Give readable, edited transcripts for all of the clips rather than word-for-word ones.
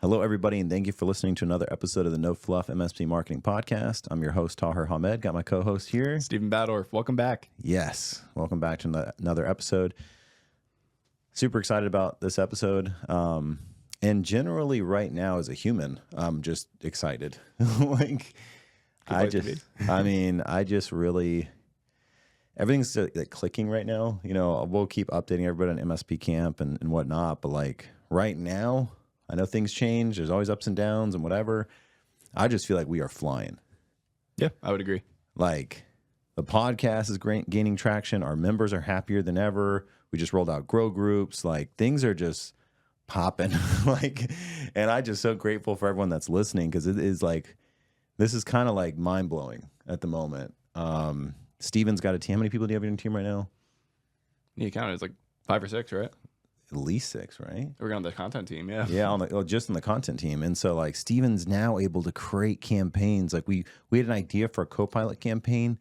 Hello, everybody, and thank you for listening to another episode of the No Fluff MSP Marketing Podcast. I'm your host, Taher Hamid. Got my co-host here, Stephen Badorf. Welcome back. Yes, welcome back to another episode. Super excited about this episode. And generally, right now, as a human, I'm just excited. I just really, everything's like clicking right now. You know, we'll keep updating everybody on MSP Camp and whatnot, but like right now, I know things change. There's always ups and downs and whatever. I just feel like we are flying. Yeah, I would agree. Like the podcast is gaining traction. Our members are happier than ever. We just rolled out grow groups. Like things are just popping. And I'm just so grateful for everyone that's listening because it is like, this is kind of like mind blowing at the moment. Steven's got a team. How many people do you have in your team right now? You counted. It's like 5 or 6, right? At least 6, right? We're on the content team, yeah. Yeah, just on the content team. And so like Steven's now able to create campaigns. Like we had an idea for a co-pilot campaign.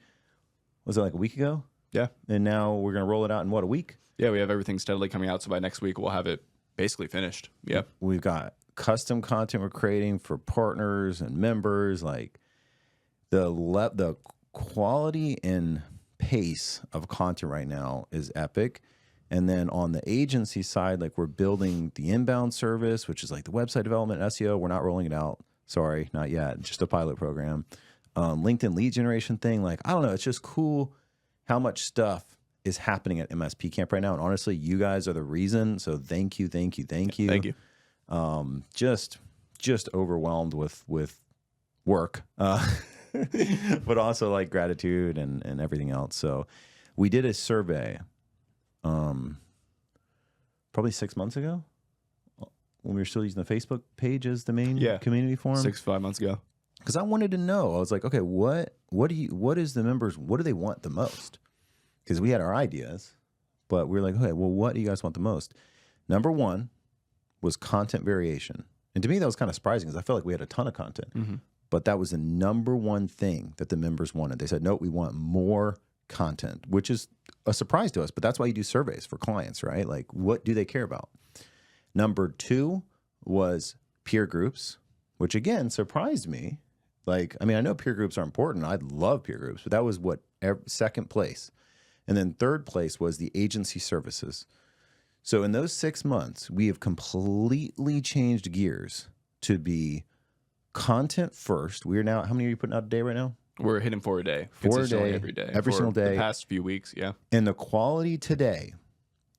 Was it like a week ago? Yeah. And now we're going to roll it out in what, a week? Yeah, we have everything steadily coming out. So by next week, we'll have it basically finished. Yeah. We've got custom content we're creating for partners and members. Like the quality and pace of content right now is epic. And then on the agency side, like we're building the inbound service, which is like the website development, SEO. We're not rolling it out. Sorry, not yet. Just a pilot program. LinkedIn lead generation thing. Like, I don't know. It's just cool how much stuff is happening at MSP Camp right now. And honestly, you guys are the reason. So thank you. Thank you. Just overwhelmed with work, but also like gratitude and everything else. So we did a survey probably 6 months ago when we were still using the Facebook page as the main community forum. 5 months ago. Because I wanted to know. I was like, okay, what is the members, what do they want the most? Because we had our ideas, but we were like, okay, well, what do you guys want the most? Number one was content variation. And to me, that was kind of surprising because I felt like we had a ton of content. Mm-hmm. But that was the number one thing that the members wanted. They said, no, we want more content, which is a surprise to us, but that's why you do surveys for clients, right? Like, what do they care about? Number two was peer groups, which again surprised me. Like, I mean, I know peer groups are important. I love peer groups, but that was second place. And then third place was the agency services. So in those 6 months, we have completely changed gears to be content first. We are now, how many are you putting out a day right now? We're hitting 4 a day. 4 a day. Every day. Every single day. The past few weeks, yeah. And the quality today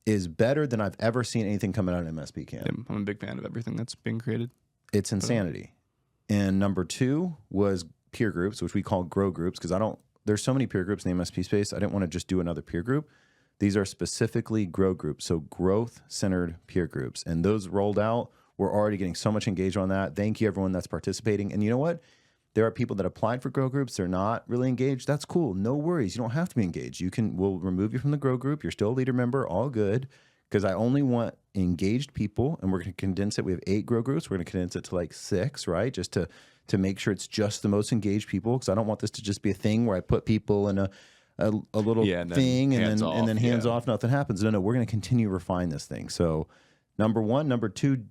is better than I've ever seen anything coming out of MSP Camp. Yeah, I'm a big fan of everything that's being created. It's insanity. And number two was peer groups, which we call grow groups, because there's so many peer groups in the MSP space. I didn't want to just do another peer group. These are specifically grow groups, so growth-centered peer groups. And those rolled out. We're already getting so much engagement on that. Thank you, everyone that's participating. And you know what? There are people that applied for grow groups. They're not really engaged. That's cool. No worries. You don't have to be engaged. We'll remove you from the grow group. You're still a leader member. All good. Because I only want engaged people, and we're going to condense it. We have 8 grow groups. We're going to condense it to like 6, right? Just to make sure it's just the most engaged people. Because I don't want this to just be a thing where I put people in a little thing and then hands off, nothing happens. No, we're going to continue to refine this thing. So number one, number two,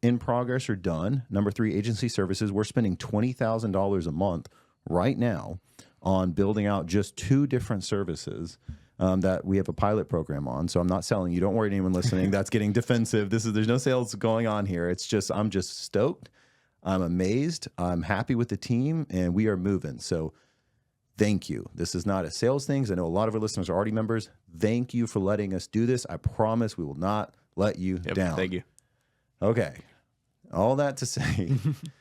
in progress or done. Number 3, agency services. We're spending $20,000 a month right now on building out just 2 different services that we have a pilot program on. So I'm not selling you. Don't worry, anyone listening. That's getting defensive. There's no sales going on here. It's just, I'm just stoked. I'm amazed. I'm happy with the team, and we are moving. So thank you. This is not a sales thing. I know a lot of our listeners are already members. Thank you for letting us do this. I promise we will not let you down. Thank you. Okay. All that to say.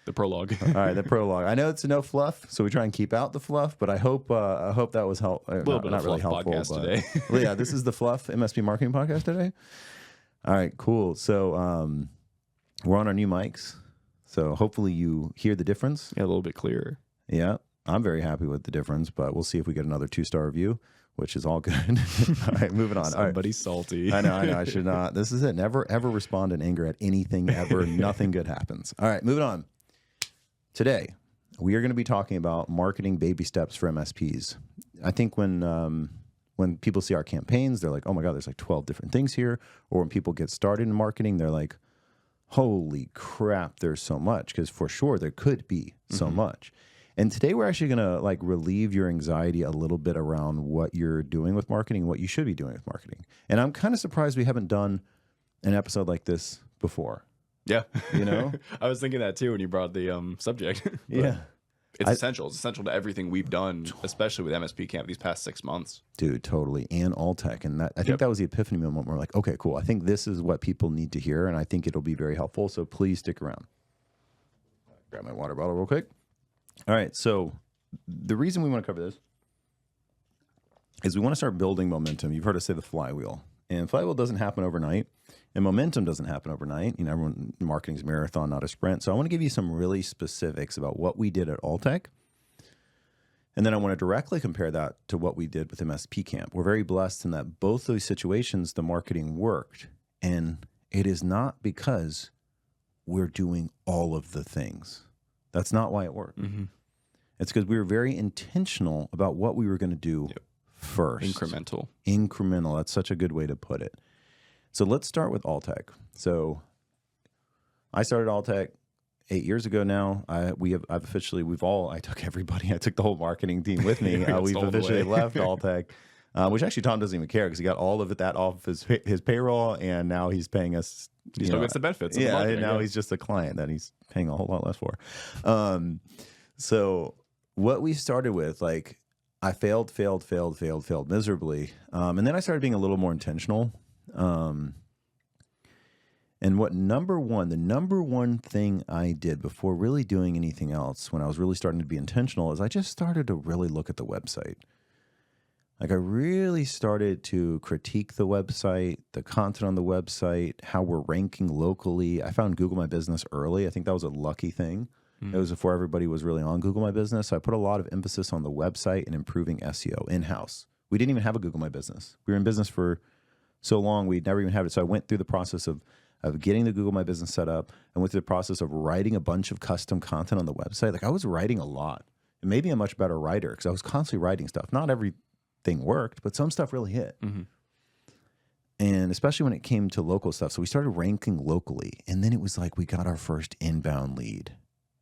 The prologue. All right, the prologue. I know it's no fluff, so we try and keep out the fluff, but I hope that was helpful. A little bit of really helpful podcast today. Well, yeah, this is the Fluff MSP Marketing Podcast today. All right, cool. So we're on our new mics, so hopefully you hear the difference. Yeah, a little bit clearer. Yeah, I'm very happy with the difference, but we'll see if we get another 2-star review, which is all good. All right, moving on. Somebody's salty. I know. I should not. This is it. Never, ever respond in anger at anything ever. Nothing good happens. All right, moving on. Today, we are going to be talking about marketing baby steps for MSPs. I think when people see our campaigns, they're like, oh my God, there's like 12 different things here. Or when people get started in marketing, they're like, holy crap, there's so much, because for sure there could be so much. And today we're actually going to like relieve your anxiety a little bit around what you're doing with marketing, what you should be doing with marketing. And I'm kind of surprised we haven't done an episode like this before. Yeah. You know? I was thinking that too when you brought the subject. Yeah. It's essential. It's essential to everything we've done, especially with MSP Camp these past 6 months. Dude, totally. And Alltek. And that, I think that was the epiphany moment where we're like, okay, cool. I think this is what people need to hear, and I think it'll be very helpful. So please stick around. Grab my water bottle real quick. All right. So the reason we want to cover this is we want to start building momentum. You've heard us say the flywheel. And flywheel doesn't happen overnight, and momentum doesn't happen overnight. You know, everyone, marketing's a marathon, not a sprint. So I want to give you some really specifics about what we did at Alltek. And then I want to directly compare that to what we did with MSP Camp. We're very blessed in that both those situations, the marketing worked. And it is not because we're doing all of the things. That's not why it worked. It's because we were very intentional about what we were going to do first. Incremental. That's such a good way to put it. So let's start with Alltek. So I started Alltek 8 years ago now. I took everybody. I took the whole marketing team with me. We've officially left Alltek, which actually Tom doesn't even care because he got all of that off his payroll, and now he's paying us. He still gets the benefits. Yeah, and now he's just a client that he's paying a whole lot less for. So what we started with, like, I failed miserably. And then I started being a little more intentional. And the number one thing I did before really doing anything else, when I was really starting to be intentional, is I just started to really look at the website. Like, I really started to critique the website, the content on the website, how we're ranking locally. I found Google My Business early. I think that was a lucky thing. It was before everybody was really on Google My Business. So I put a lot of emphasis on the website and improving SEO in-house. We didn't even have a Google My Business. We were in business for so long, we'd never even had it. So I went through the process of getting the Google My Business set up, and went through the process of writing a bunch of custom content on the website. Like, I was writing a lot. And maybe a much better writer because I was constantly writing stuff. Not everything worked, but some stuff really hit. And especially when it came to local stuff. So we started ranking locally. And then it was like we got our first inbound lead.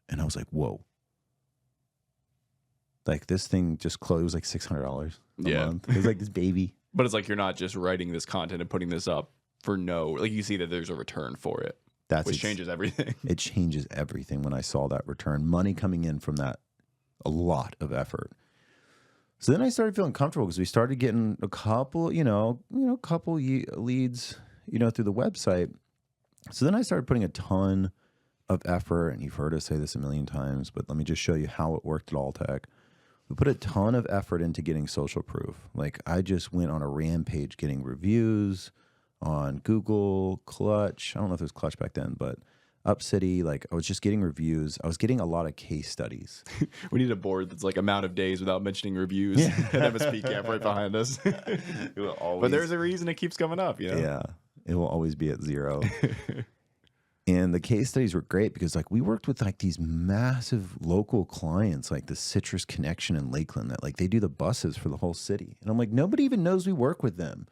And I was like, whoa. Like, this thing just closed. It was like $600 a month. It was like this baby. But it's like you're not just writing this content and putting this up for like, you see that there's a return for it. Which changes everything. It changes everything when I saw that return. Money coming in from that, a lot of effort. So then I started feeling comfortable because we started getting a couple, leads, through the website. So then I started putting a ton of effort, and you've heard us say this a million times, but let me just show you how it worked at Alltek. We put a ton of effort into getting social proof. Like, I just went on a rampage getting reviews on Google, Clutch. I don't know if it was Clutch back then, but UpCity. Like, I was just getting reviews. I was getting a lot of case studies. We need a board that's like amount of days without mentioning reviews. At MSP Camp right behind us. It will always, but there's a reason it keeps coming up. Yeah, it will always be at 0. And the case studies were great because, like, we worked with like these massive local clients, like the Citrus Connection in Lakeland, that like they do the buses for the whole city. And I'm like, nobody even knows we work with them.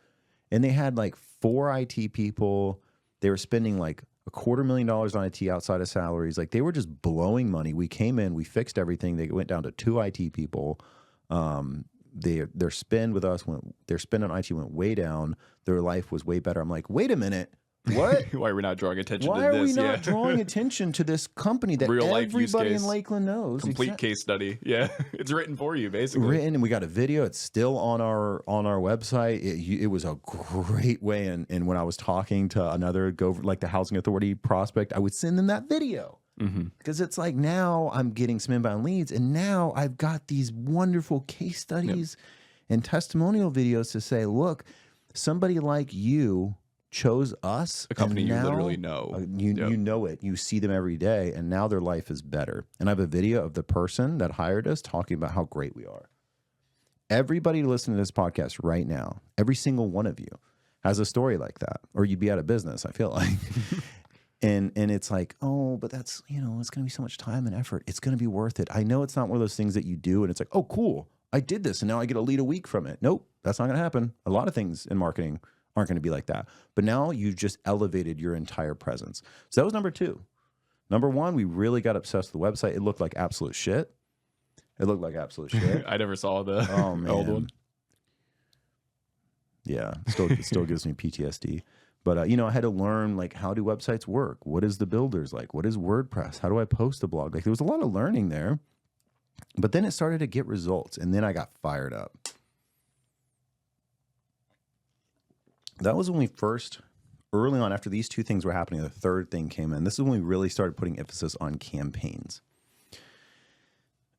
And they had like 4 IT people. They were spending like $250,000 on IT outside of salaries. Like, they were just blowing money. We came in, we fixed everything. They went down to 2 IT people. Their spend with us their spend on IT went way down. Their life was way better. I'm like, wait a minute. What? Why are we not drawing attention to this? Why are we not drawing attention to this company that everybody in Lakeland knows? Complete case study. Yeah. It's written for you, basically. Written, and we got a video. It's still on our website. It was a great way. And when I was talking to another the housing authority prospect, I would send them that video. Because it's like, now I'm getting some inbound leads, and now I've got these wonderful case studies and testimonial videos to say, look, somebody like you chose us, a company you literally know. You know it. You see them every day, and now their life is better. And I have a video of the person that hired us talking about how great we are. Everybody listening to this podcast right now, every single one of you has a story like that, or you'd be out of business, I feel like. And it's like, oh, but that's, it's going to be so much time and effort. It's going to be worth it. I know it's not one of those things that you do, and it's like, oh, cool, I did this, and now I get a lead a week from it. Nope, that's not going to happen. A lot of things in marketing aren't going to be like that. But now you've just elevated your entire presence. So that was number 2. Number 1, we really got obsessed with the website. It looked like absolute shit. It looked like absolute shit. I never saw the old one. Yeah, it still gives me PTSD. But, I had to learn, like, how do websites work? What is the builders like? What is WordPress? How do I post a blog? Like, there was a lot of learning there. But then it started to get results, and then I got fired up. That was when we first, early on, after these 2 things were happening, the third thing came in. This is when we really started putting emphasis on campaigns.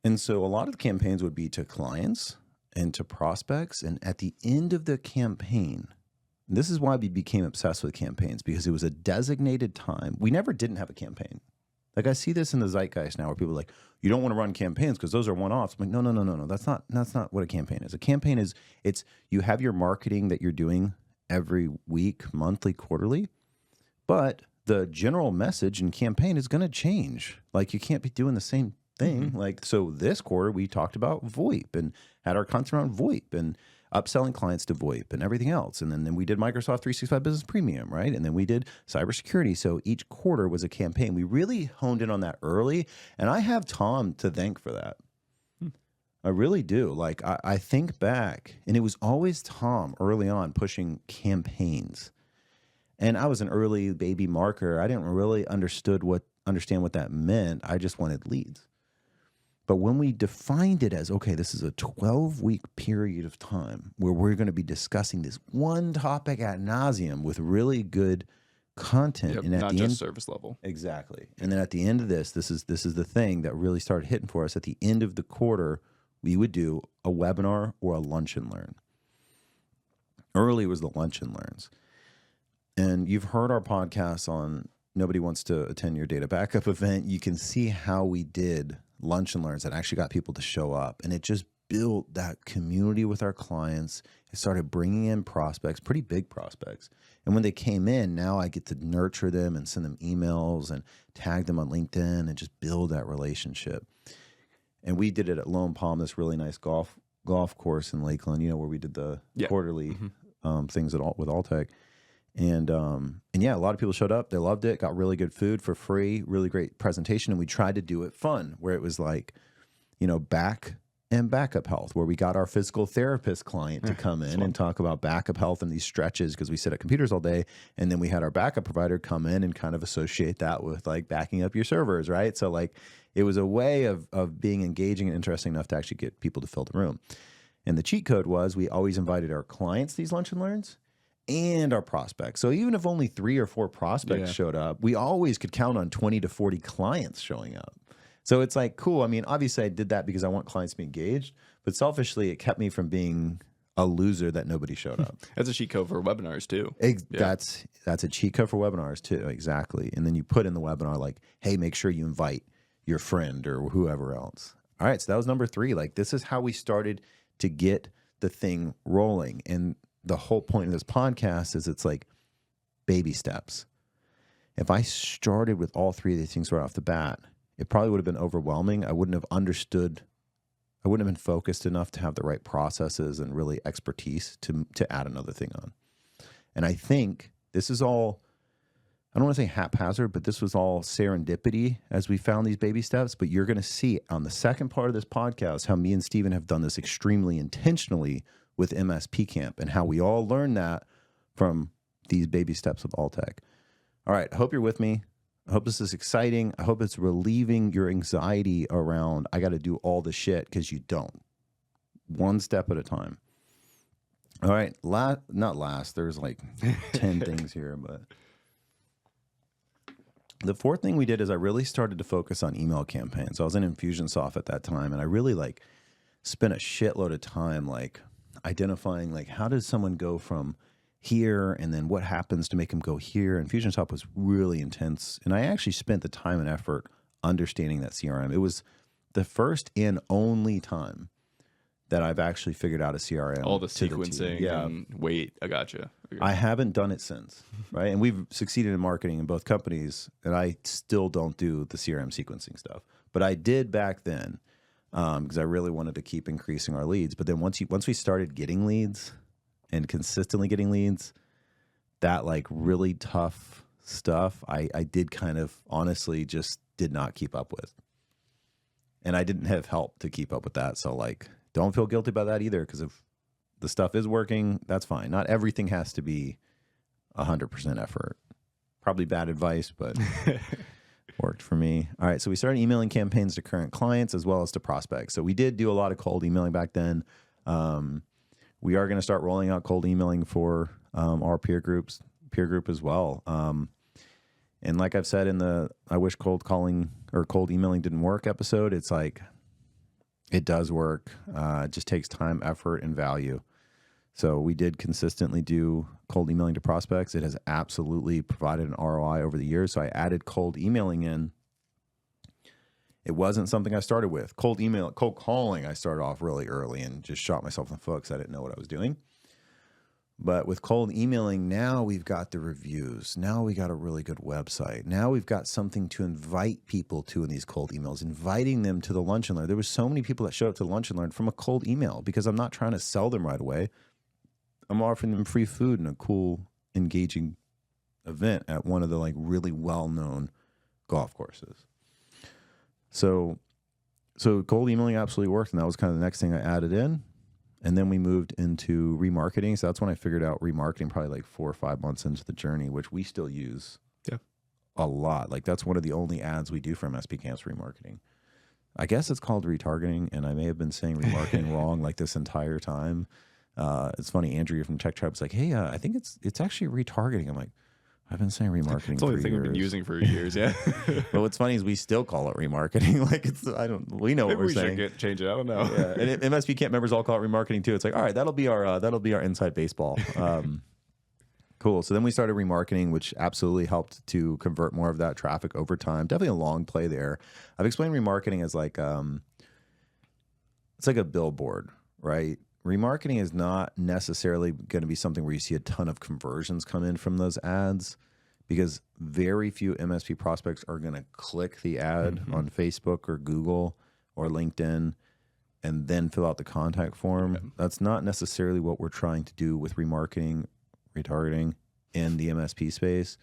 And so a lot of the campaigns would be to clients and to prospects. And at the end of the campaign, this is why we became obsessed with campaigns, because it was a designated time. We never didn't have a campaign. Like, I see this in the zeitgeist now where people are like, you don't want to run campaigns because those are one-offs. I'm like, no. That's not what a campaign is. A campaign is, you have your marketing that you're doing every week, monthly, quarterly, but the general message and campaign is going to change. Like, you can't be doing the same thing. Mm-hmm. Like, so this quarter we talked about VoIP and had our content around VoIP and upselling clients to VoIP and everything else. And then we did Microsoft 365 Business Premium, right? And then we did cybersecurity. So each quarter was a campaign. We really honed in on that early. And I have Tom to thank for that. I really do. Like, I think back, and it was always Tom early on pushing campaigns. And I was an early baby marketer. I didn't really understand what that meant. I just wanted leads. But when we defined it as, okay, this is a 12-week period of time where we're going to be discussing this one topic ad nauseum with really good content, yep, and at not the just end, service level. Exactly. And then at the end of this is the thing that really started hitting for us. At the end of the quarter, we would do a webinar or a lunch and learn. Early was the lunch and learns. And you've heard our podcast on Nobody Wants to Attend Your Data Backup event. You can see how we did lunch and learns that actually got people to show up. And it just built that community with our clients. It started bringing in prospects, pretty big prospects. And when they came in, now I get to nurture them and send them emails and tag them on LinkedIn and just build that relationship. And we did it at Lone Palm, this really nice golf course in Lakeland, where we did the quarterly things with Alltek. And yeah, a lot of people showed up. They loved it, got really good food for free, really great presentation. And we tried to do it fun, where it was like, back and backup health, where we got our physical therapist client to come in and talk about backup health and these stretches, because we sit at computers all day. And then we had our backup provider come in and kind of associate that with like backing up your servers, right? So like, it was a way of being engaging and interesting enough to actually get people to fill the room. And the cheat code was we always invited our clients these lunch and learns and our prospects. So even if only 3 or 4 prospects showed up, we always could count on 20 to 40 clients showing up. So it's like, cool. I mean, obviously I did that because I want clients to be engaged, but selfishly it kept me from being a loser that nobody showed up. That's a cheat code for webinars too. That's a cheat code for webinars too. Exactly. And then you put in the webinar like, hey, make sure you invite your friend or whoever else. All right. So that was number 3. Like, this is how we started to get the thing rolling. And the whole point of this podcast is it's like baby steps. If I started with all 3 of these things right off the bat, it probably would have been overwhelming. I wouldn't have understood. I wouldn't have been focused enough to have the right processes and really expertise to add another thing on. And I think this is all, I don't want to say haphazard, but this was all serendipity as we found these baby steps. But you're going to see on the second part of this podcast how me and Steven have done this extremely intentionally with MSP Camp, and how we all learned that from these baby steps of Alltek. All right, I hope you're with me. I hope this is exciting. I hope it's relieving your anxiety around, I got to do all the shit, because you don't. One step at a time. All right, not last. There's like 10 things here, but the 4th thing we did is I really started to focus on email campaigns. I was in Infusionsoft at that time, and I really like spent a shitload of time like identifying like, how does someone go from here, and then what happens to make them go here. And Infusionsoft was really intense, and I actually spent the time and effort understanding that CRM. It was the first and only time that I've actually figured out a CRM. All the sequencing and wait, I gotcha. I haven't done it since, right? And we've succeeded in marketing in both companies, and I still don't do the CRM sequencing stuff. But I did back then, because I really wanted to keep increasing our leads. But then once we started getting leads and consistently getting leads, that like really tough stuff, I did kind of honestly just did not keep up with. And I didn't have help to keep up with that. So like, don't feel guilty about that either. Because if the stuff is working, that's fine. Not everything has to be 100% effort. Probably bad advice, but worked for me. All right. So we started emailing campaigns to current clients as well as to prospects. So we did do a lot of cold emailing back then. We are going to start rolling out cold emailing for our peer group as well. And like I've said in the I wish cold calling or cold emailing didn't work episode, it's like it does work. It just takes time, effort, and value. So we did consistently do cold emailing to prospects. It has absolutely provided an ROI over the years. So I added cold emailing in. It wasn't something I started with. Cold calling, I started off really early and just shot myself in the foot because I didn't know what I was doing. But with cold emailing, now we've got the reviews. Now we got a really good website. Now we've got something to invite people to in these cold emails, inviting them to the Lunch and Learn. There was so many people that showed up to the Lunch and Learn from a cold email because I'm not trying to sell them right away. I'm offering them free food and a cool, engaging event at one of the like really well-known golf courses. So cold emailing absolutely worked, and that was kind of the next thing I added in. And then we moved into remarketing. So that's when I figured out remarketing, probably like 4 or 5 months into the journey, which we still use a lot. Like that's one of the only ads we do for MSP Camp's remarketing. I guess it's called retargeting, and I may have been saying remarketing wrong like this entire time. It's funny, Andrew from Tech Tribe was like, hey, I think it's actually retargeting. I'm like, I've been saying remarketing. It's the only thing we've been using for years, yeah. But what's funny is we still call it remarketing. Like we know what we're saying. Maybe we should change it. I don't know. Yeah, and MSP Camp members all call it remarketing too. It's like, all right, that'll be our inside baseball. Cool. So then we started remarketing, which absolutely helped to convert more of that traffic over time. Definitely a long play there. I've explained remarketing as like it's like a billboard, right? Remarketing is not necessarily going to be something where you see a ton of conversions come in from those ads, because very few MSP prospects are going to click the ad on Facebook or Google or LinkedIn and then fill out the contact form. Okay. That's not necessarily what we're trying to do with remarketing, retargeting in the MSP space.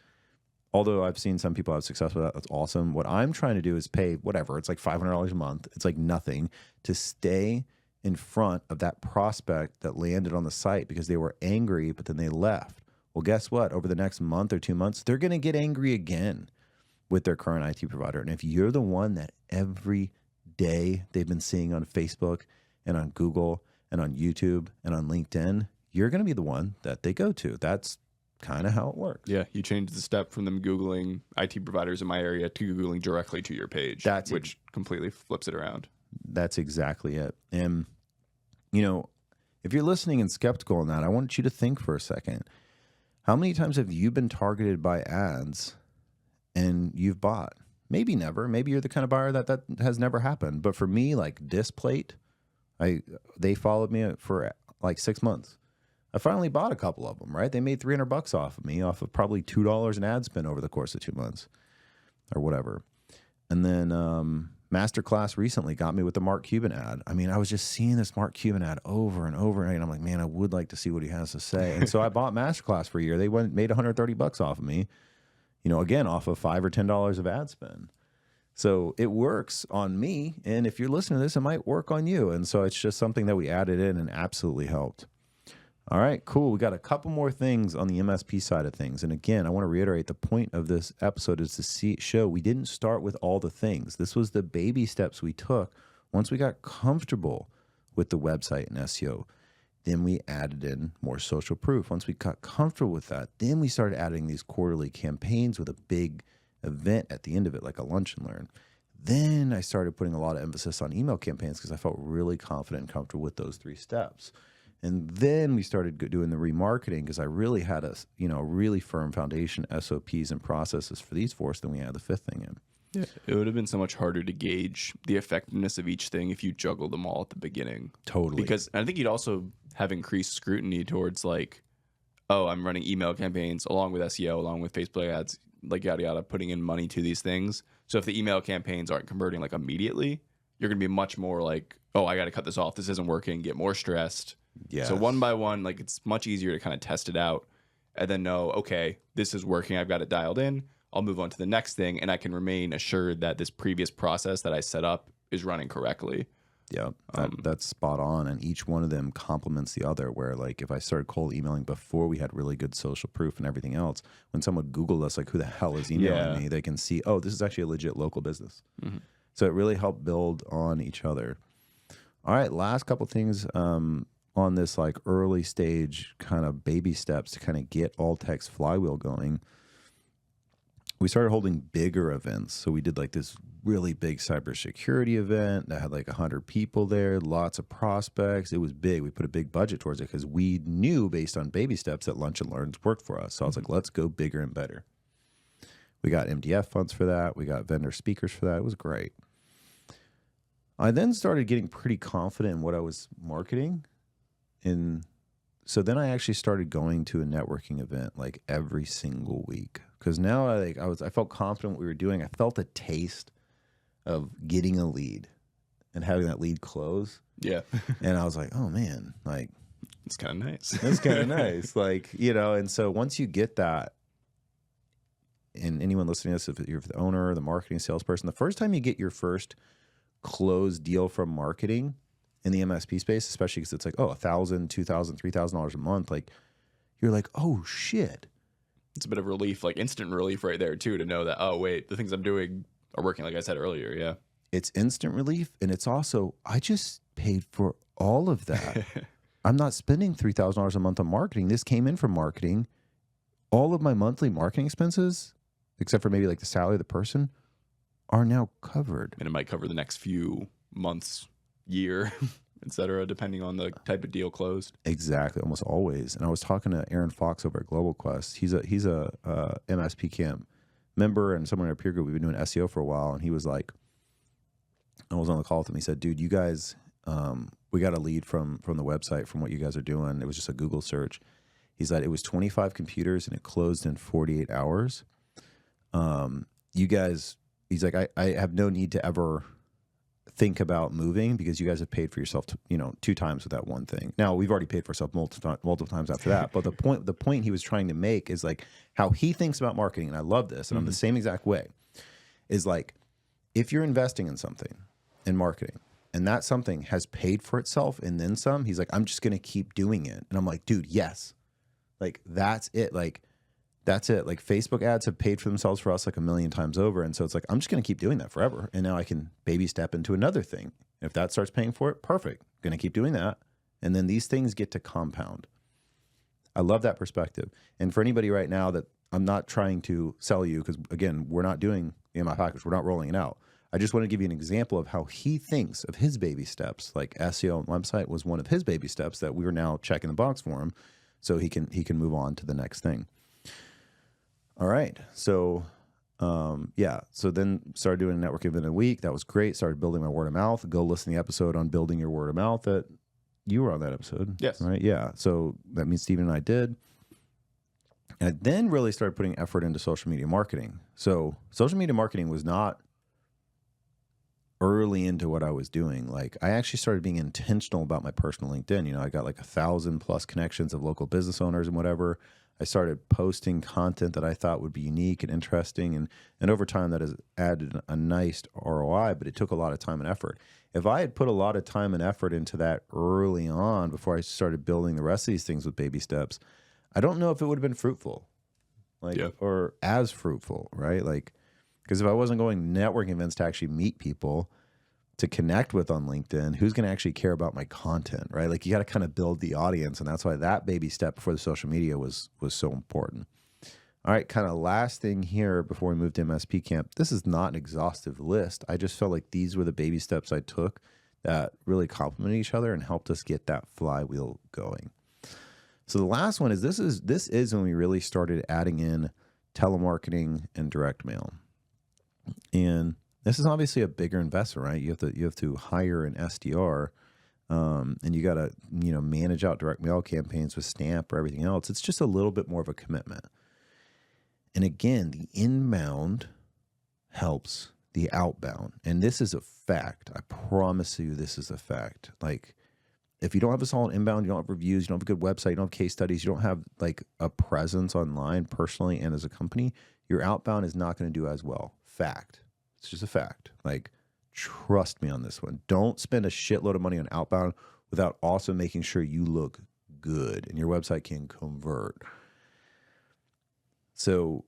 Although I've seen some people have success with that. That's awesome. What I'm trying to do is pay whatever. It's like $500 a month. It's like nothing to stay in front of that prospect that landed on the site because they were angry, but then they left. Well, guess what? Over the next month or 2 months, they're going to get angry again with their current IT provider. And if you're the one that every day they've been seeing on Facebook and on Google and on YouTube and on LinkedIn, you're going to be the one that they go to. That's kind of how it works. Yeah, you change the step from them Googling IT providers in my area to Googling directly to your page, which completely flips it around. That's exactly it. And, you know, if you're listening and skeptical on that, I want you to think for a second. How many times have you been targeted by ads and you've bought? Maybe never. Maybe you're the kind of buyer that has never happened. But for me, like Displate, they followed me for like 6 months. I finally bought a couple of them, right? They made $300 off of me, off of probably $2 in ad spend over the course of 2 months or whatever. And then Masterclass recently got me with the Mark Cuban ad. I mean, I was just seeing this Mark Cuban ad over and over again. I'm like, man, I would like to see what he has to say. And so I bought Masterclass for a year. They made $130 off of me, you know, again, off of $5 or $10 of ad spend. So it works on me. And if you're listening to this, it might work on you. And so it's just something that we added in and absolutely helped. All right, cool. We got a couple more things on the MSP side of things. And again, I want to reiterate the point of this episode is to show we didn't start with all the things. This was the baby steps we took once we got comfortable with the website and SEO. Then we added in more social proof. Once we got comfortable with that, then we started adding these quarterly campaigns with a big event at the end of it, like a lunch and learn. Then I started putting a lot of emphasis on email campaigns because I felt really confident and comfortable with those 3 steps. And then we started doing the remarketing because I really had a really firm foundation, SOPs and processes for these 4. Then we add the 5th thing in. Yeah, it would have been so much harder to gauge the effectiveness of each thing if you juggled them all at the beginning. Totally. Because I think you'd also have increased scrutiny towards like, oh, I'm running email campaigns along with SEO, along with Facebook ads, like yada yada, putting in money to these things. So if the email campaigns aren't converting like immediately, you're going to be much more like, oh, I got to cut this off. This isn't working. Get more stressed. Yeah. So one by one, like it's much easier to kind of test it out. and then know, okay, this is working. I've got it dialed in. I'll move on to the next thing, and I can remain assured that this previous process that I set up is running correctly. Yeah, that's spot on. And each one of them complements the other, where like if I started cold emailing before we had really good social proof and everything else, when someone Googled us, like who the hell is emailing me, they can see, oh, this is actually a legit local business. So it really helped build on each other. All right, last couple things on this like early stage kind of baby steps to kind of get Alltek's flywheel going. We started holding bigger events. So we did like this really big cybersecurity event that had like 100 people there, lots of prospects. It was big. We put a big budget towards it because we knew based on baby steps that Lunch and Learns worked for us. So I was like, let's go bigger and better. We got MDF funds for that. We got vendor speakers for that. It was great. I then started getting pretty confident in what I was marketing. So then I actually started going to a networking event like every single week. Because now I felt confident in what we were doing. I felt a taste of getting a lead and having that lead close. Yeah. And I was like, oh man, like it's kind of nice. That's kind of nice. Like, you know, and so once you get that, and anyone listening to this, if you're the owner or the marketing salesperson, the first time you get your first closed deal from marketing in the MSP space, especially because it's like, oh, $1,000, $2,000, $3,000 a month, like you're like, oh shit. It's a bit of relief, like instant relief right there too, to know that, oh wait, the things I'm doing are working, like I said earlier. Yeah. It's instant relief. And it's also, I just paid for all of that. I'm not spending $3,000 a month on marketing. This came in from marketing. All of my monthly marketing expenses, except for maybe like the salary of the person, are now covered. And it might cover the next few months, year, etc., depending on the type of deal closed. Exactly, almost always. And I was talking to Aaron Fox over at Global Quest. He's a MSP Camp member and someone in our peer group. We've been doing SEO for a while, and he was like, I was on the call with him. He said, "Dude, you guys, we got a lead from the website from what you guys are doing. It was just a Google search." He said it was 25 computers and it closed in 48 hours. You guys, he's like, I have no need to ever think about moving because you guys have paid for yourself, 2 times with that one thing. Now we've already paid for ourselves multiple times after that. But the point he was trying to make is like how he thinks about marketing. And I love this. And I'm the same exact way, is like, if you're investing in something in marketing and that something has paid for itself and then some, he's like, I'm just going to keep doing it. And I'm like, dude, yes. Like, that's it. Like, that's it. Like, Facebook ads have paid for themselves for us like 1 million times over. And so it's like, I'm just going to keep doing that forever. And now I can baby step into another thing. If that starts paying for it, perfect. Going to keep doing that. And then these things get to compound. I love that perspective. And for anybody right now that I'm not trying to sell you, because again, we're not doing the MI package. We're not rolling it out. I just want to give you an example of how he thinks of his baby steps. Like SEO and website was one of his baby steps that we're now checking the box for him, so he can move on to the next thing. All right. So, so then started doing a network event a week. That was great. Started building my word of mouth. Go listen to the episode on building your word of mouth that you were on that episode. Yes. Right. Yeah. So that means Steven and I did. And I then really started putting effort into social media marketing. So social media marketing was not early into what I was doing. Like, I actually started being intentional about my personal LinkedIn. I got like 1,000+ connections of local business owners and whatever. I started posting content that I thought would be unique and interesting. And over time that has added a nice ROI, but it took a lot of time and effort. If I had put a lot of time and effort into that early on before I started building the rest of these things with baby steps, I don't know if it would have been fruitful, or as fruitful, right? Like, because if I wasn't going networking events to actually meet people to connect with on LinkedIn, who's going to actually care about my content, right? Like, you got to kind of build the audience. And that's why that baby step before the social media was so important. All right, kind of last thing here before we move to MSP Camp. This is not an exhaustive list. I just felt like these were the baby steps I took that really complemented each other and helped us get that flywheel going. So the last one is this is when we really started adding in telemarketing and direct mail. And this is obviously a bigger investment, right? You have to hire an SDR, and you got to manage out direct mail campaigns with Stamp or everything else. It's just a little bit more of a commitment. And again, the inbound helps the outbound, and this is a fact. I promise you, this is a fact. Like, if you don't have a solid inbound, you don't have reviews, you don't have a good website, you don't have case studies, you don't have like a presence online personally and as a company, your outbound is not going to do as well. Fact. It's just a fact. Like, trust me on this one. Don't spend a shitload of money on outbound without also making sure you look good and your website can convert. So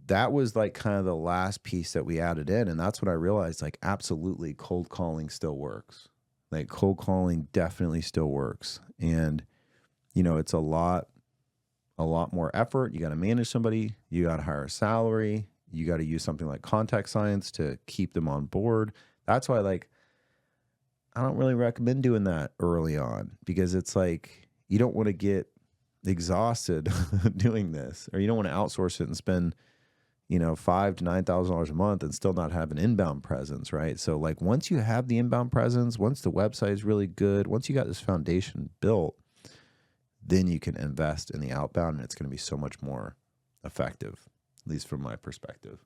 that was like kind of the last piece that we added in. And that's when I realized, like, absolutely cold calling still works. Like, cold calling definitely still works. And, you know, it's a lot more effort. You got to manage somebody. You got to hire a salary. You got to use something like contact science to keep them on board. That's why, like, I don't really recommend doing that early on, because it's like, you don't want to get exhausted doing this, or you don't want to outsource it and spend, you know, $5,000 to $9,000 a month and still not have an inbound presence, right? So like, once you have the inbound presence, once the website is really good, once you got this foundation built, then you can invest in the outbound, and it's going to be so much more effective, at least from my perspective.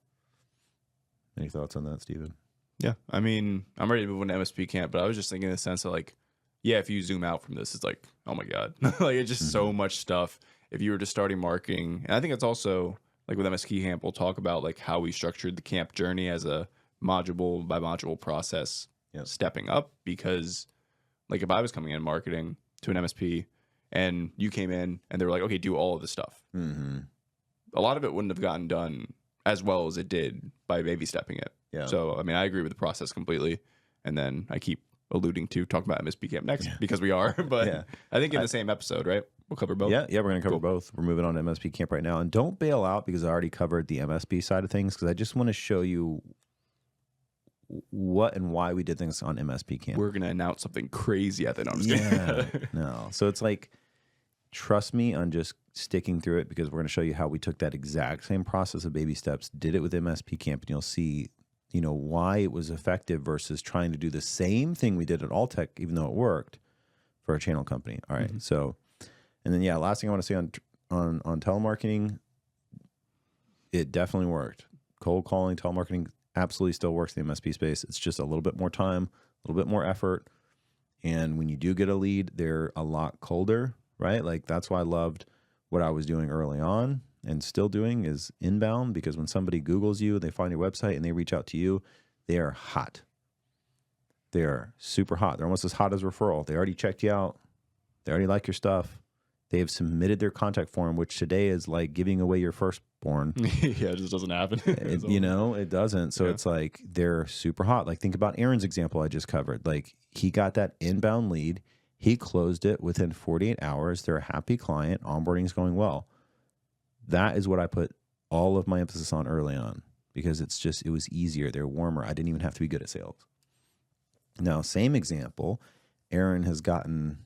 Any thoughts on that, Steven? Yeah. I mean, I'm ready to move on to MSP Camp, but I was just thinking in the sense that, like, yeah, if you zoom out from this, it's like, oh my God, like, it's just so much stuff. If you were just starting marketing, and I think it's also like with MSP Camp, we'll talk about like how we structured the camp journey as a module by module process, stepping up, because like if I was coming in marketing to an MSP and you came in and they were like, okay, do all of this stuff. A lot of it wouldn't have gotten done as well as it did by baby stepping it. Yeah. So, I mean, I agree with the process completely. And then I keep alluding to talk about MSP Camp next because we are, but I think in the same episode, right? We'll cover both. Yeah, we're going to cover both. We're moving on to MSP Camp right now. And don't bail out because I already covered the MSP side of things, because I just want to show you what and why we did things on MSP Camp. We're going to announce something crazy at the end. No. So it's like, trust me on just sticking through it, because we're going to show you how we took that exact same process of baby steps, did it with MSP Camp, and you'll see, you know, why it was effective versus trying to do the same thing we did at Alltek, even though it worked for a channel company. All right. So, and then, last thing I want to say on telemarketing, it definitely worked. Cold calling, telemarketing absolutely still works in the MSP space. It's just a little bit more time, a little bit more effort. And when you do get a lead, they're a lot colder, right? Like, that's why I loved what I was doing early on and still doing is inbound, because when somebody Googles you, they find your website and they reach out to you, they are hot. They are super hot. They're almost as hot as referral. They already checked you out. They already like your stuff. They have submitted their contact form, which today is like giving away your firstborn. Yeah, it just doesn't happen. You know, it doesn't. So it's like, they're super hot. Like, think about Aaron's example I just covered. Like, he got that inbound lead. He closed it within 48 hours. They're a happy client. Onboarding is going well. That is what I put all of my emphasis on early on, because it was easier. They're warmer. I didn't even have to be good at sales. Now, same example, Aaron has gotten,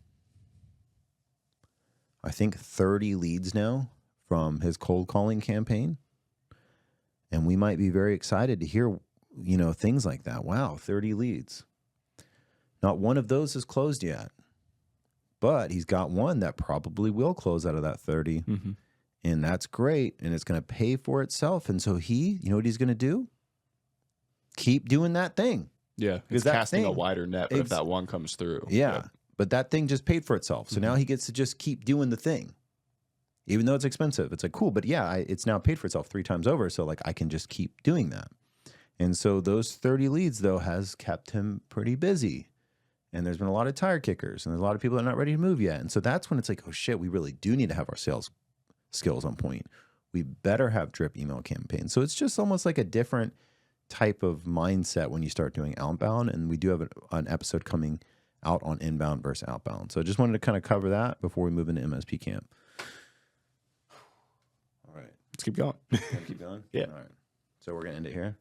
I think, 30 leads now from his cold calling campaign. And we might be very excited to hear, you know, things like that. Wow, 30 leads. Not one of those has closed yet, but he's got one that probably will close out of that 30. And that's great. And it's going to pay for itself. And so you know what he's going to do? Keep doing that thing. Yeah. It's casting a wider net, but if that one comes through. Yeah. But that thing just paid for itself. So now he gets to just keep doing the thing, even though it's expensive. It's like, cool. But it's now paid for itself 3 times over. So like, I can just keep doing that. And so those 30 leads, though, has kept him pretty busy. And there's been a lot of tire kickers, and there's a lot of people that are not ready to move yet. And so that's when it's like, oh shit, we really do need to have our sales skills on point. We better have drip email campaigns. So it's just almost like a different type of mindset when you start doing outbound. And we do have an episode coming out on inbound versus outbound. So I just wanted to kind of cover that before we move into MSP Camp. All right. Let's keep going. Keep going? Yeah. All right. So we're going to end it here?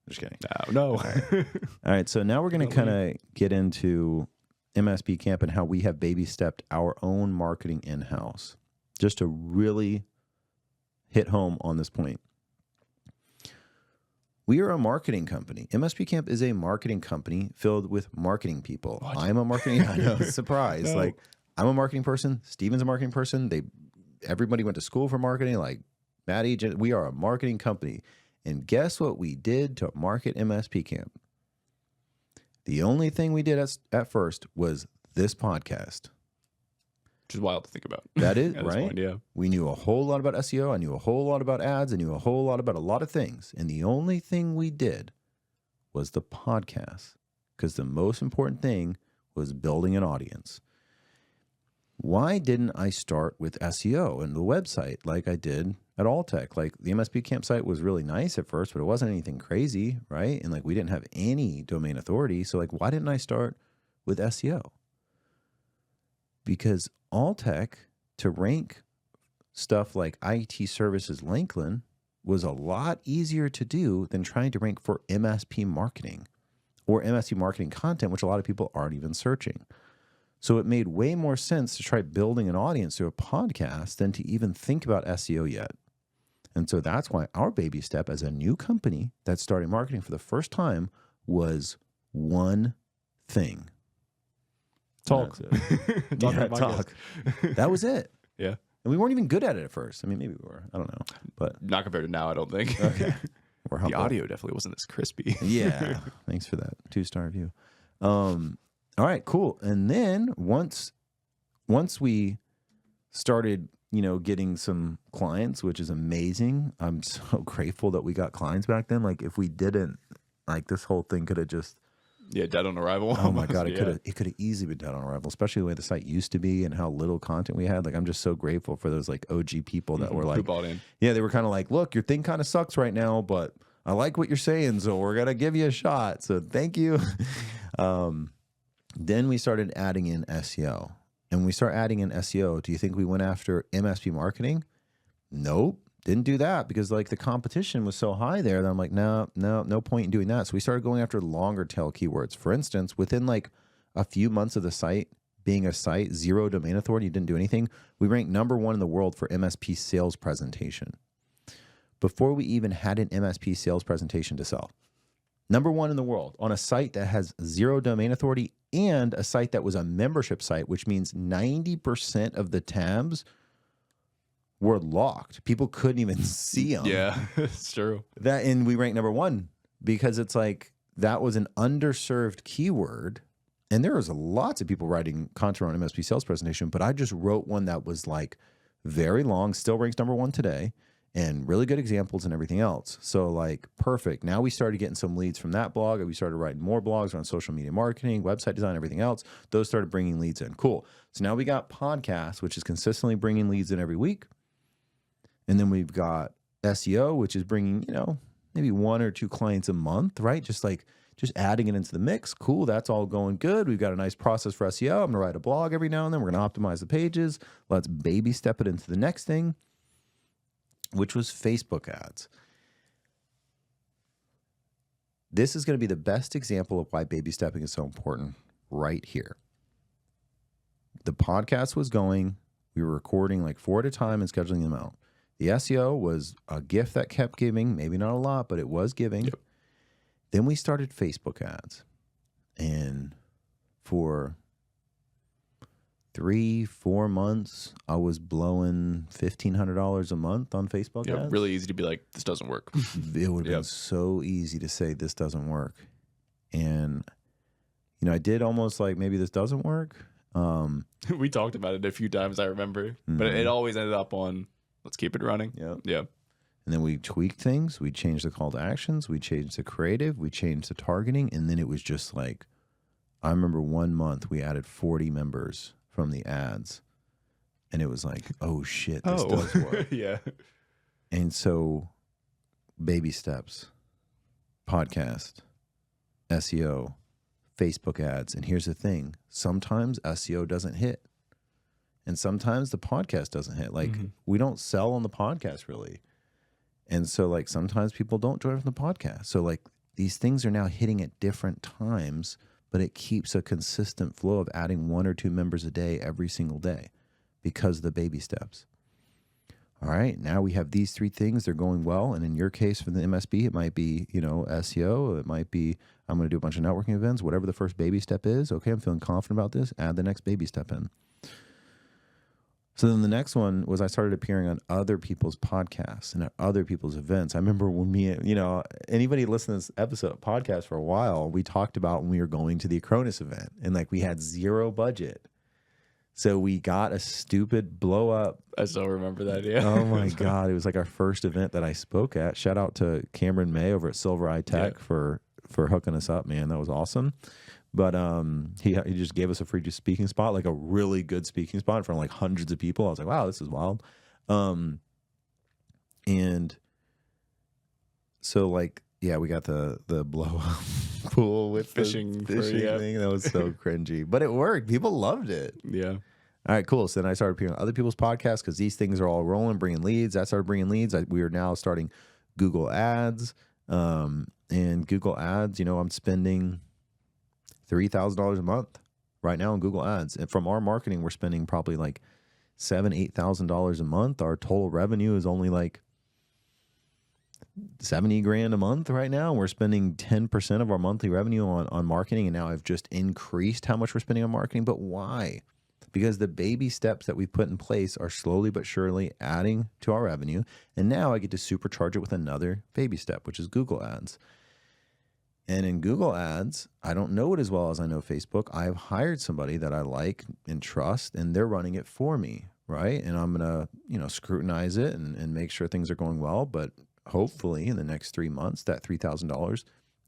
Just kidding. No. All right. So now we're going to kind of get into MSP Camp and how we have baby stepped our own marketing in-house, just to really hit home on this point. We are a marketing company. MSP Camp is a marketing company filled with marketing people. What? I'm a marketing, I know, surprise. No. Like, I'm a marketing person. Steven's a marketing person. Everybody went to school for marketing. Like, Maddie, we are a marketing company. And guess what we did to market MSP Camp? The only thing we did at first was this podcast. Which is wild to think about. That is, At this right? point, yeah. We knew a whole lot about SEO. I knew a whole lot about ads. I knew a whole lot about a lot of things. And the only thing we did was the podcast, because the most important thing was building an audience. Why didn't I start with SEO and the website like I did at Alltek? Like the MSP Camp site was really nice at first, but it wasn't anything crazy, right? And like we didn't have any domain authority. So like, why didn't I start with SEO? Because Alltek, to rank stuff like IT Services Lakeland, was a lot easier to do than trying to rank for MSP Marketing or MSP Marketing content, which a lot of people aren't even searching. So it made way more sense to try building an audience through a podcast than to even think about SEO yet. And so that's why our baby step as a new company that's starting marketing for the first time was one thing. Talk. Talk. That was it. Yeah. And we weren't even good at it at first. I mean, maybe we were. I don't know. But Not compared to now, I don't think. okay. We're The humble. audio definitely wasn't as crispy. Yeah. Thanks for that 2-star review. All right, cool. And then once we started, getting some clients, which is amazing. I'm so grateful that we got clients back then. Like if we didn't, like this whole thing could have just Yeah, dead on arrival. oh my God, it Yeah. could have easily been dead on arrival, especially the way the site used to be and how little content we had. Like I'm just so grateful for those like OG people that were Who like, bought in? yeah, they were kind of like, look, your thing kind of sucks right now, but I like what you're saying, so we're gonna give you a shot. So thank you. Then we started adding in SEO. And when we start adding in SEO, do you think we went after MSP marketing? Nope. Didn't do that because like the competition was so high there that I'm like, no point in doing that. So we started going after longer tail keywords. For instance, within like a few months of the site being a site, 0 domain authority, didn't do anything, we ranked #1 in the world for MSP sales presentation before we even had an MSP sales presentation to sell. #1 in the world on a site that has 0 domain authority and a site that was a membership site, which means 90% of the tabs were locked. People couldn't even see them. Yeah, it's true. And we ranked #1 because it's like that was an underserved keyword. And there was lots of people writing content on MSP sales presentation, but I just wrote one that was like very long, still ranks #1 today, and really good examples and everything else. So like perfect. Now we started getting some leads from that blog. And we started writing more blogs on social media marketing, website design, everything else. Those started bringing leads in. Cool. So now we got podcasts, which is consistently bringing leads in every week. And then we've got SEO, which is bringing, maybe 1 or 2 clients a month, right? Just adding it into the mix. Cool. That's all going good. We've got a nice process for SEO. I'm going to write a blog every now and then. We're going to optimize the pages. Let's baby step it into the next thing, which was Facebook ads. This is going to be the best example of why baby stepping is so important right here. The podcast was going. We were recording like 4 at a time and scheduling them out. The SEO was a gift that kept giving, maybe not a lot, but it was giving. Yep. Then we started Facebook ads. And for 3-4 months, I was blowing $1,500 a month on Facebook Yeah, ads. really easy to be like, this doesn't work. It would have been Yep. so easy to say this doesn't work. And, I did almost like maybe this doesn't work. We talked about it a few times, I remember. But it always ended up on, let's keep it running. Yeah. Yeah. And then we tweaked things. We changed the call to actions. We changed the creative. We changed the targeting. And then it was just like, I remember 1 month we added 40 members from the ads. And it was like, oh shit, this does work. Yeah. And so baby steps, podcast, SEO, Facebook ads. And here's the thing. Sometimes SEO doesn't hit. And sometimes the podcast doesn't hit. Like we don't sell on the podcast really. And so like sometimes people don't join from the podcast. So like these things are now hitting at different times, but it keeps a consistent flow of adding 1 or 2 members a day every single day because of the baby steps. All right, now we have these 3 things. They're going well. And in your case for the MSP, it might be, SEO. It might be, I'm going to do a bunch of networking events, whatever the first baby step is. Okay, I'm feeling confident about this. Add the next baby step in. So then the next one was I started appearing on other people's podcasts and at other people's events. I remember when anybody listened to this episode podcast for a while, we talked about when we were going to the Acronis event and like we had zero budget. So we got a stupid blow up. I still remember that. Yeah. Oh my God. It was like our first event that I spoke at. Shout out to Cameron May over at Silver Eye Tech for hooking us up, man. That was awesome. But he just gave us a free speaking spot, like a really good speaking spot in front of like hundreds of people. I was like, wow, this is wild. And so like, yeah, we got the blow up pool with fishing thing. That was so cringy, but it worked. People loved it. Yeah. All right, cool. So then I started appearing on other people's podcasts because these things are all rolling, bringing leads. I started bringing leads. We are now starting Google Ads. And Google Ads, I'm spending $3,000 a month right now in Google Ads. And from our marketing, we're spending probably like $7,000-8,000 a month. Our total revenue is only like 70 grand a month right now. We're spending 10% of our monthly revenue on marketing. And now I've just increased how much we're spending on marketing. But why? Because the baby steps that we've put in place are slowly but surely adding to our revenue. And now I get to supercharge it with another baby step, which is Google Ads. And in Google Ads, I don't know it as well as I know Facebook. I've hired somebody that I like and trust, and they're running it for me, right? And I'm going to, scrutinize it and make sure things are going well. But hopefully in the next 3 months, that $3,000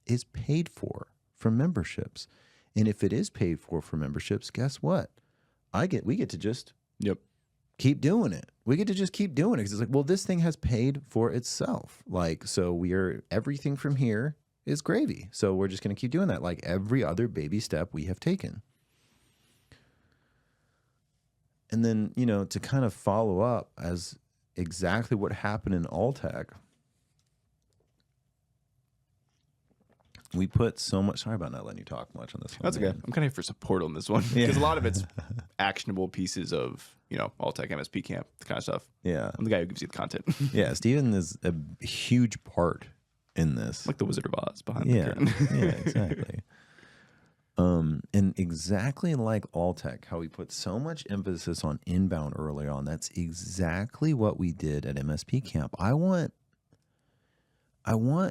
is paid for from memberships. And if it is paid for memberships, guess what? We get to just keep doing it. We get to just keep doing it because it's like, well, this thing has paid for itself. Like, so everything from here is gravy. So we're just going to keep doing that like every other baby step we have taken. And then, to kind of follow up as exactly what happened in Alltek, we put so much, sorry about not letting you talk much on this one. That's okay. I'm kind of here for support on this one because a lot of it's actionable pieces of, Alltek, MSP Camp, the kind of stuff. Yeah. I'm the guy who gives you the content. Yeah. Steven is a huge part in this. Like the Wizard of Oz behind the curtain. Yeah, exactly. And exactly like Alltek, how we put so much emphasis on inbound early on, that's exactly what we did at MSP Camp. I want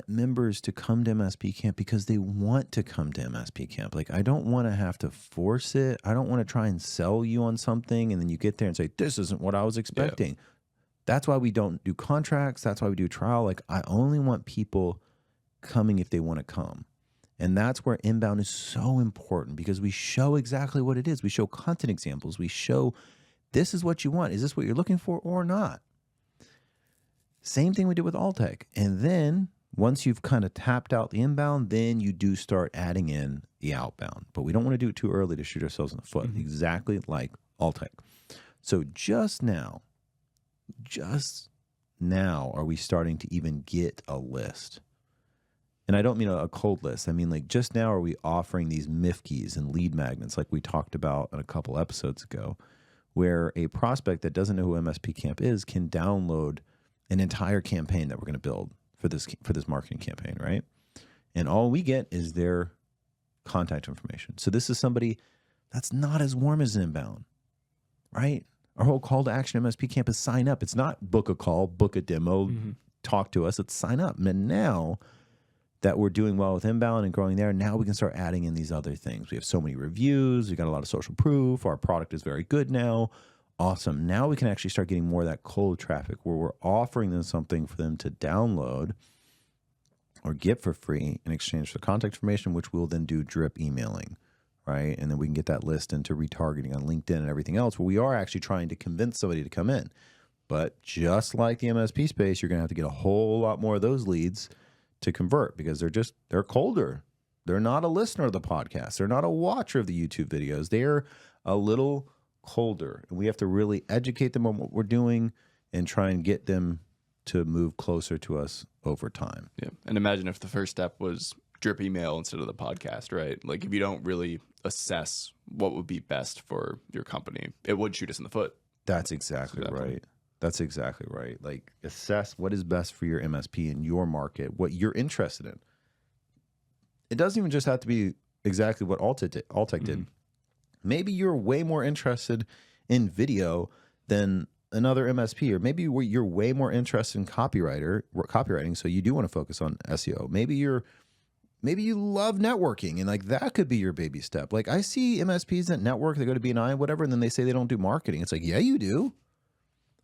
members to come to MSP Camp because they want to come to MSP Camp. Like, I don't want to have to force it. I don't want to try and sell you on something and then you get there and say, this isn't what I was expecting. Yeah. That's why we don't do contracts. That's why we do trial. Like, I only want people coming if they want to come. And that's where inbound is so important because we show exactly what it is. We show content examples. We show this is what you want. Is this what you're looking for or not? Same thing we did with Alltek. And then once you've kind of tapped out the inbound, then you do start adding in the outbound. But we don't want to do it too early to shoot ourselves in the foot, exactly like Alltek. So just now are we starting to even get a list. And I don't mean a cold list. I mean, like, just now are we offering these MIF keys and lead magnets like we talked about in a couple episodes ago, where a prospect that doesn't know who MSP Camp is can download an entire campaign that we're going to build for this marketing campaign, right? And all we get is their contact information. So this is somebody that's not as warm as inbound, right? Our whole call to action MSP Camp is sign up. It's not book a call, book a demo, talk to us. It's sign up. And now that we're doing well with inbound and growing there, now we can start adding in these other things. We have so many reviews. We got a lot of social proof. Our product is very good now. Awesome. Now we can actually start getting more of that cold traffic where we're offering them something for them to download or get for free in exchange for contact information, which we'll then do drip emailing, right? And then we can get that list into retargeting on LinkedIn and everything else where we are actually trying to convince somebody to come in. But just like the MSP space, you're going to have to get a whole lot more of those leads to convert because they're colder. They're not a listener of the podcast. They're not a watcher of the YouTube videos. They're a little colder. And we have to really educate them on what we're doing and try and get them to move closer to us over time. Yeah. And imagine if the first step was drip email instead of the podcast, right? Like, if you don't really assess what would be best for your company, it would shoot us in the foot. That's exactly right. That's exactly right. Like, assess what is best for your MSP in your market, what you're interested in. It doesn't even just have to be exactly what Alltek did. Maybe you're way more interested in video than another MSP, or maybe you're way more interested in copywriting, so you do want to focus on SEO. Maybe you love networking, and like that could be your baby step. Like I see MSPs that network, they go to BNI, whatever, and then they say they don't do marketing. It's like, yeah, you do.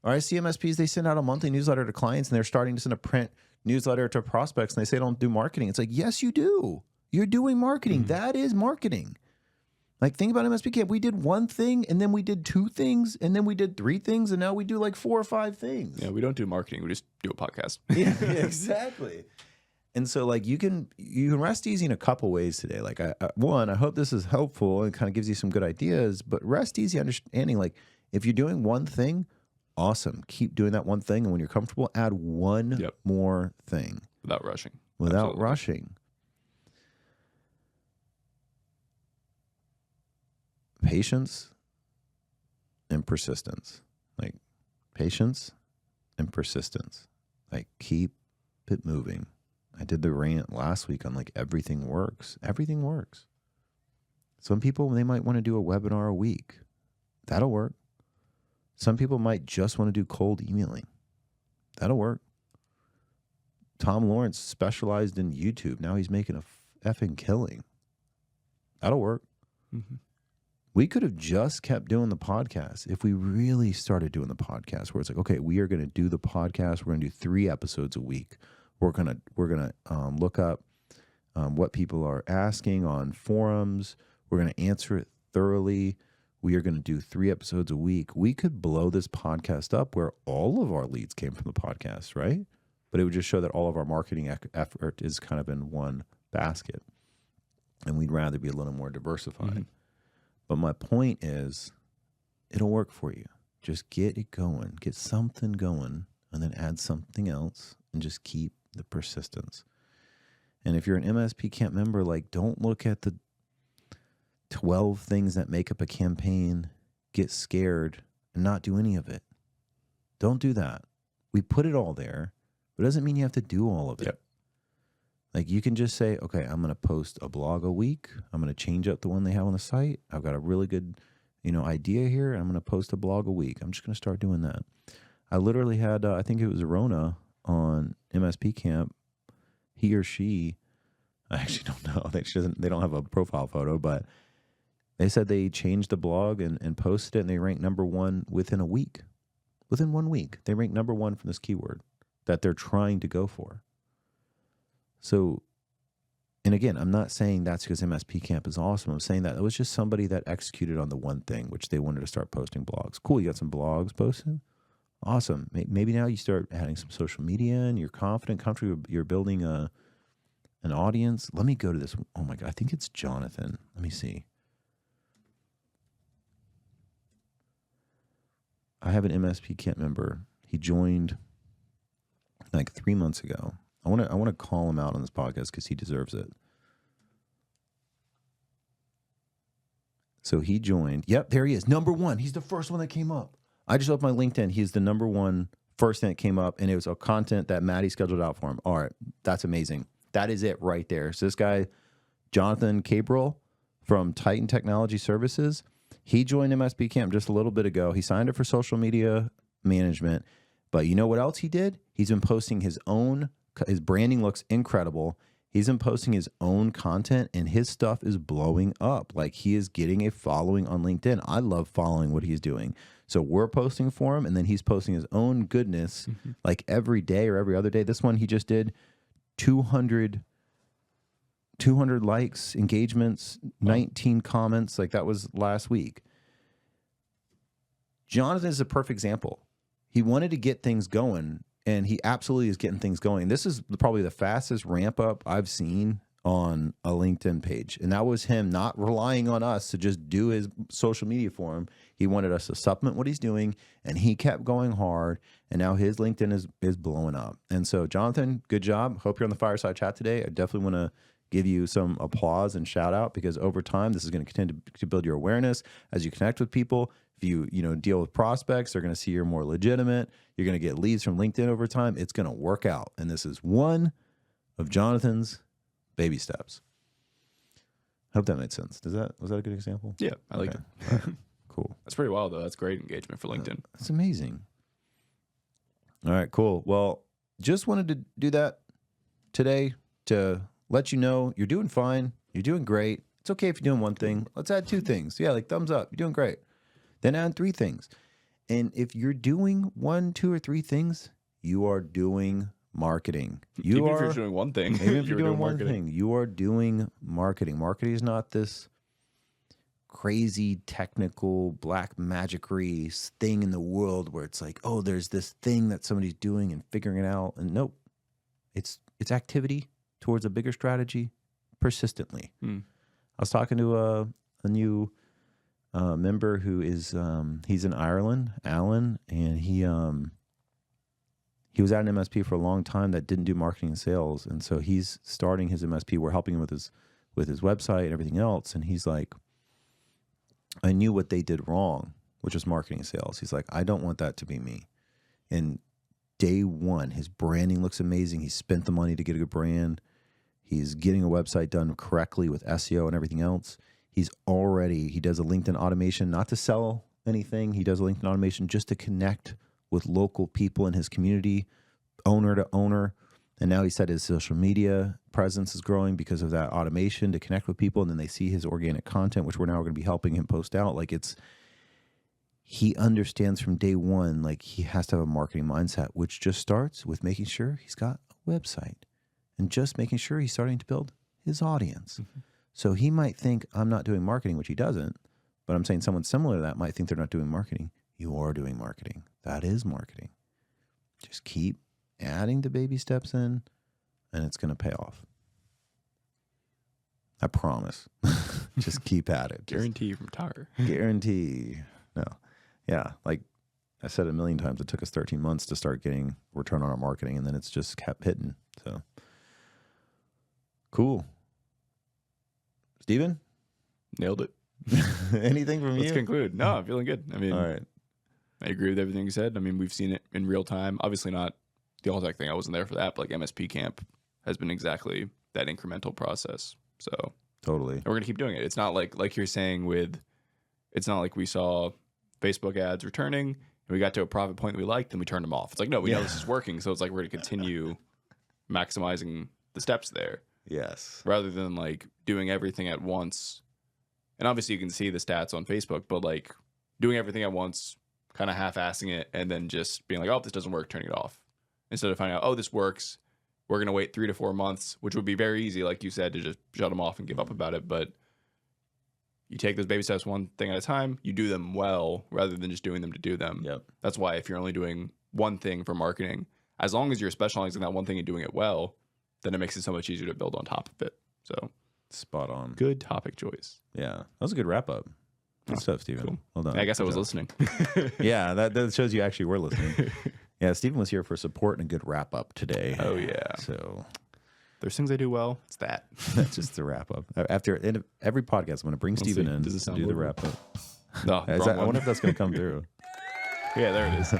Or I see MSPs, they send out a monthly newsletter to clients, and they're starting to send a print newsletter to prospects, and they say they don't do marketing. It's like, yes, you do. You're doing marketing. That is marketing. Like, think about MSP Camp. We did one thing, and then we did two things, and then we did three things, and now we do like 4 or 5 things. Yeah, we don't do marketing. We just do a podcast. Yeah, exactly. And so, like, you can rest easy in a couple ways today. Like, I hope this is helpful and kind of gives you some good ideas. But rest easy understanding, like, if you're doing one thing, awesome. Keep doing that one thing, and when you're comfortable, add one more thing without rushing. Without rushing. Patience and persistence. Like patience and persistence. Like keep it moving. I did the rant last week on like everything works. Everything works. Some people, they might want to do a webinar a week. That'll work. Some people might just want to do cold emailing. That'll work. Tom Lawrence specialized in YouTube. Now he's making a effing killing. That'll work. Mm-hmm. We could have just kept doing the podcast if we really started doing the podcast, where it's like, okay, we are going to do the podcast. We're going to do 3 episodes a week. We're gonna look up what people are asking on forums. We're going to answer it thoroughly. We are going to do 3 episodes a week. We could blow this podcast up where all of our leads came from the podcast, right? But it would just show that all of our marketing effort is kind of in one basket. And we'd rather be a little more diversified. Mm-hmm. But my point is, it'll work for you. Just get it going. Get something going, and then add something else, and just keep the persistence. And if you're an MSP Camp member, like, don't look at the 12 things that make up a campaign, get scared, and not do any of it. Don't do that. We put it all there, but it doesn't mean you have to do all of it. Yep. Like, you can just say, okay, I'm going to post a blog a week. I'm going to change up the one they have on the site. I've got a really good, idea here. I'm going to post a blog a week. I'm just going to start doing that. I literally had, I think it was Rona on MSP Camp. He or she, I actually don't know. They don't have a profile photo, but they said they changed the blog and posted it, and they ranked number 1 within a week. Within 1 week, they ranked number 1 from this keyword that they're trying to go for. So, and again, I'm not saying that's because MSP Camp is awesome. I'm saying that it was just somebody that executed on the one thing, which they wanted to start posting blogs. Cool, you got some blogs posted? Awesome. Maybe now you start adding some social media, and you're confident, comfortable, you're building an audience. Let me go to this. Oh my God, I think it's Jonathan. Let me see. I have an MSP Camp member. He joined like 3 months ago. I want to call him out on this podcast because he deserves it. So he joined. Yep, there he is. Number 1. He's the first one that came up. I just opened my LinkedIn. He's the number 1 first thing that came up, and it was a content that Maddie scheduled out for him. All right, that's amazing. That is it right there. So this guy, Jonathan Cabral from Titan Technology Services, he joined MSP Camp just a little bit ago. He signed up for social media management. But you know what else he did? He's been posting his branding looks incredible. He's been posting his own content, and his stuff is blowing up. Like, he is getting a following on LinkedIn. I love following what he's doing. So we're posting for him, and then he's posting his own goodness like every day or every other day. This one he just did 200 likes, engagements, 19 comments. Like, that was last week. Jonathan is a perfect example. He wanted to get things going, and he absolutely is getting things going. This is probably the fastest ramp up I've seen on a LinkedIn page. And that was him not relying on us to just do his social media for him. He wanted us to supplement what he's doing, and he kept going hard. And now his LinkedIn is blowing up. And so, Jonathan, good job. Hope you're on the Fireside Chat today. I definitely want to give you some applause and shout out, because over time, this is going to continue to build your awareness as you connect with people. If you deal with prospects, they're going to see you're more legitimate. You're going to get leads from LinkedIn over time. It's going to work out. And this is one of Jonathan's baby steps. I hope that made sense. Was that a good example? Yeah, I like it. All right. Cool. That's pretty wild, though. That's great engagement for LinkedIn. That's amazing. All right, cool. Well, just wanted to do that today to let you know you're doing fine. You're doing great. It's okay if you're doing one thing. Let's add 2 things. Yeah, like thumbs up. You're doing great. Then add 3 things. And if you're doing 1, 2, or 3 things, you are doing marketing. Even if you're doing one thing, even if you're doing one thing, you are doing marketing. Marketing is not this crazy technical black magic-y thing in the world where it's like, oh, there's this thing that somebody's doing and figuring it out. And nope, it's activity towards a bigger strategy persistently. I was talking to a new member who is he's in Ireland, Alan, and he was at an MSP for a long time that didn't do marketing and sales, and so he's starting his MSP. We're helping him with his website and everything else, and he's like, I knew what they did wrong, which was marketing and sales. He's like, I don't want that to be me. And day one, his branding looks amazing. He spent the money to get a good brand. He's getting a website done correctly with SEO and everything else. He does a LinkedIn automation, not to sell anything. He does a LinkedIn automation just to connect with local people in his community, owner to owner. And now he said his social media presence is growing because of that automation to connect with people. And then they see his organic content, which we're now going to be helping him post out. Like he understands from day one, like he has to have a marketing mindset, which just starts with making sure he's got a website and just making sure he's starting to build his audience. Mm-hmm. So he might think I'm not doing marketing, which he doesn't, but I'm saying someone similar to that might think they're not doing marketing. You are doing marketing. That is marketing. Just keep adding the baby steps in, and it's going to pay off. I promise. Just keep at it. Guarantee from Taher. Guarantee. No. Yeah. Like I said a million times, it took us 13 months to start getting return on our marketing, and then it's just kept hitting. So cool. Steven? Nailed it. Anything from you? Let's conclude. No, I'm feeling good. I mean, all right. I agree with everything you said. I mean, we've seen it in real time. Obviously not the Alltek thing. I wasn't there for that, but like MSP Camp has been exactly that incremental process. So totally. And we're going to keep doing it. It's not like you're saying it's not like we saw Facebook ads returning and we got to a profit point that we liked and we turned them off. It's like, no, we know this is working. So it's like, we're going to continue maximizing the steps there. Yes. Rather than like doing everything at once. And obviously you can see the stats on Facebook, but like doing everything at once, kind of half-assing it, and then just being like, oh, if this doesn't work, turning it off. Instead of finding out, oh, this works, we're going to wait 3 to 4 months, which would be very easy, like you said, to just shut them off and give up about it. But you take those baby steps one thing at a time, you do them well, rather than just doing them to do them. Yep. That's why if you're only doing one thing for marketing, as long as you're specializing in that one thing and doing it well, then it makes it so much easier to build on top of it. So spot on. Good topic choice. Yeah. That was a good wrap up. Good stuff, Steven. Cool. Well done. I guess I was listening. Yeah, that shows you actually were listening. Yeah, Steven was here for support and a good wrap up today. Oh, yeah. So there's things I do well. It's that. That's just the wrap up. After every podcast, I'm going to bring Steven in to do the wrap up. No, I wonder if that's going to come through. Yeah, there it is.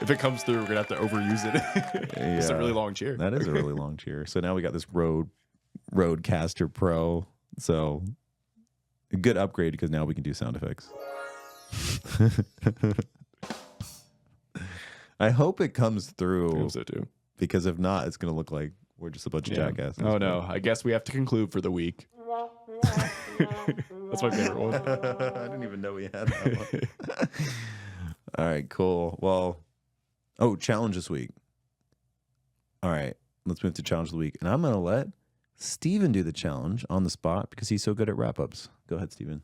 If it comes through, we're going to have to overuse it. It's a really long chair. That is a really long chair. So now we got this Rodecaster Pro. So a good upgrade because now we can do sound effects. I hope it comes through. I hope so too. Because if not, it's going to look like we're just a bunch of jackasses. Oh no, I guess we have to conclude for the week. That's my favorite one. I didn't even know we had that one. All right, cool. Well, challenge this week. All right, let's move to challenge of the week. And I'm going to let Steven do the challenge on the spot because he's so good at wrap-ups. Go ahead, Steven.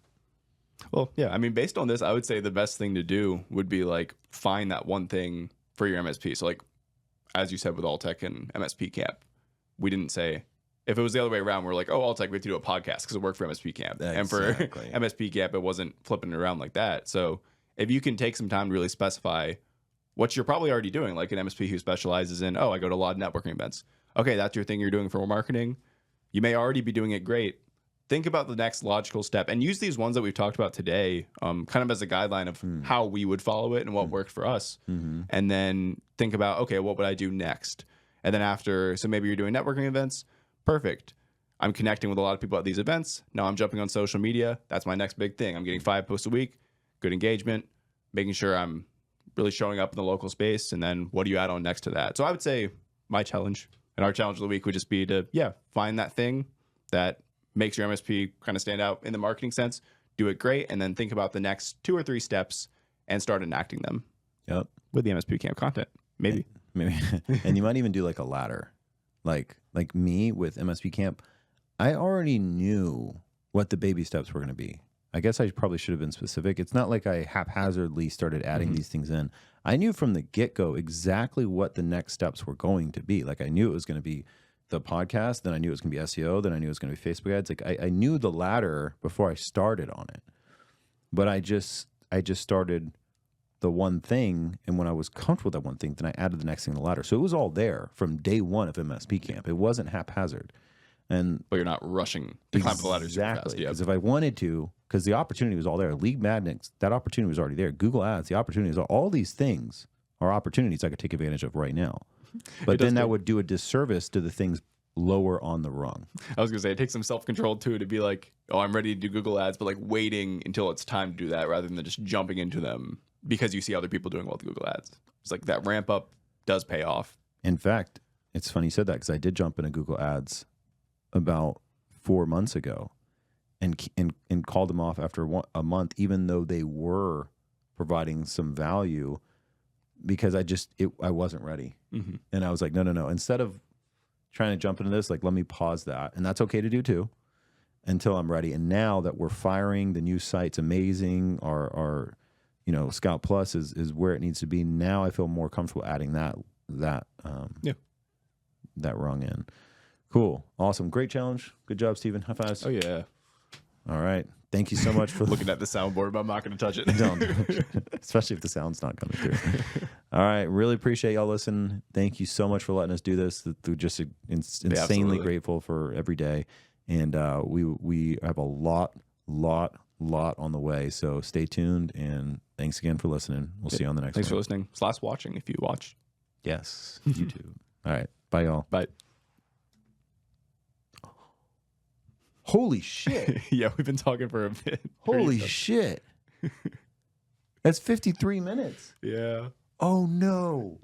Well, yeah, I mean, based on this, I would say the best thing to do would be like find that one thing for your MSP. So like, as you said with Alltek and MSP Camp, we didn't say, if it was the other way around, we're like, oh, Alltek, we have to do a podcast because it worked for MSP Camp. Exactly. And for MSP Camp, it wasn't flipping it around like that. So if you can take some time to really specify what you're probably already doing, like an MSP who specializes in, I go to a lot of networking events. Okay, that's your thing you're doing for marketing. You may already be doing it great. Think about the next logical step and use these ones that we've talked about today kind of as a guideline of how we would follow it and what worked for us. Mm-hmm. And then think about, okay, what would I do next? And then after, so maybe you're doing networking events. Perfect. I'm connecting with a lot of people at these events. Now I'm jumping on social media. That's my next big thing. I'm getting 5 posts a week, good engagement, making sure I'm really showing up in the local space. And then what do you add on next to that? So I would say my challenge and our challenge of the week would just be to, find that thing that makes your MSP kind of stand out in the marketing sense, do it great, and then think about the next 2 or 3 steps and start enacting them. Yep. With the MSP Camp content, maybe. And you might even do like a ladder. Like me with MSP Camp, I already knew what the baby steps were going to be. I guess I probably should have been specific. It's not like I haphazardly started adding these things in. I knew from the get-go exactly what the next steps were going to be. Like I knew it was going to be the podcast, then I knew it was going to be SEO, then I knew it was going to be Facebook ads. Like I knew the ladder before I started on it. But I just started the one thing, and when I was comfortable with that one thing, then I added the next thing in the ladder. So it was all there from day one of MSP Camp. It wasn't haphazard. But you're not rushing to climb the ladder super fast. Exactly. Because if I wanted to, because the opportunity was all there. League Magnets, that opportunity was already there. Google Ads, the opportunities, all these things are opportunities I could take advantage of right now. But then that would do a disservice to the things lower on the rung. I was going to say, it takes some self-control too to be like, oh, I'm ready to do Google Ads, but like waiting until it's time to do that rather than just jumping into them because you see other people doing well with Google Ads. It's like that ramp up does pay off. In fact, it's funny you said that because I did jump into Google Ads about 4 months ago and called them off after a month, even though they were providing some value, because I wasn't ready. And I was like, no. Instead of trying to jump into this, like, let me pause that. And that's okay to do too until I'm ready. And now that we're firing, the new site's amazing. Our Scout Plus is where it needs to be. Now I feel more comfortable adding that rung in. Cool. Awesome. Great challenge. Good job, Steven. High fives. Oh, yeah. All right. Thank you so much for looking at the soundboard, but I'm not going to touch it. Don't. Especially if the sound's not coming through. All right. Really appreciate y'all listening. Thank you so much for letting us do this. We're just insanely grateful for every day. And we have a lot on the way. So stay tuned. And thanks again for listening. We'll see you on the next one. Thanks for listening. / watching if you watched. Yes. YouTube. All right. Bye, y'all. Bye. Holy shit. Yeah, we've been talking for a bit. Holy shit. That's 53 minutes. Yeah. Oh, no.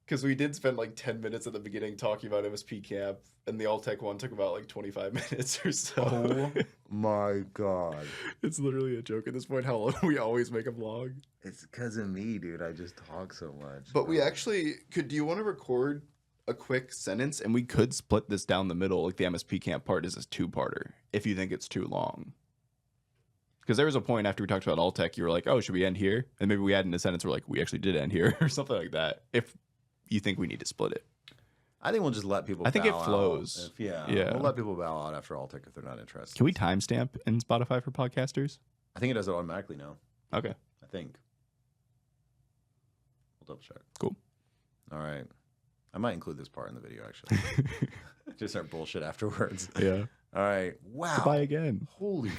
Because we did spend like 10 minutes at the beginning talking about MSP Camp, and the Alltek one took about like 25 minutes or so. Oh, my God. It's literally a joke at this point how long we always make a vlog. It's because of me, dude. I just talk so much. But we actually could. Do you want to record a quick sentence, and we could split this down the middle, like the MSP Camp part is a 2-parter if you think it's too long. Because there was a point after we talked about Alltek, you were like, oh, should we end here? And maybe we add in a sentence, we're like, we actually did end here, or something like that, if you think we need to split it. I think we'll just let people I think it flows. Yeah. We'll let people bow out after Alltek if they're not interested. Can we timestamp in Spotify for podcasters? I think it does it automatically now. Okay. I think. We'll double check. Cool. All right. I might include this part in the video, actually. Just our bullshit afterwards. Yeah. All right. Wow. Goodbye again. Holy.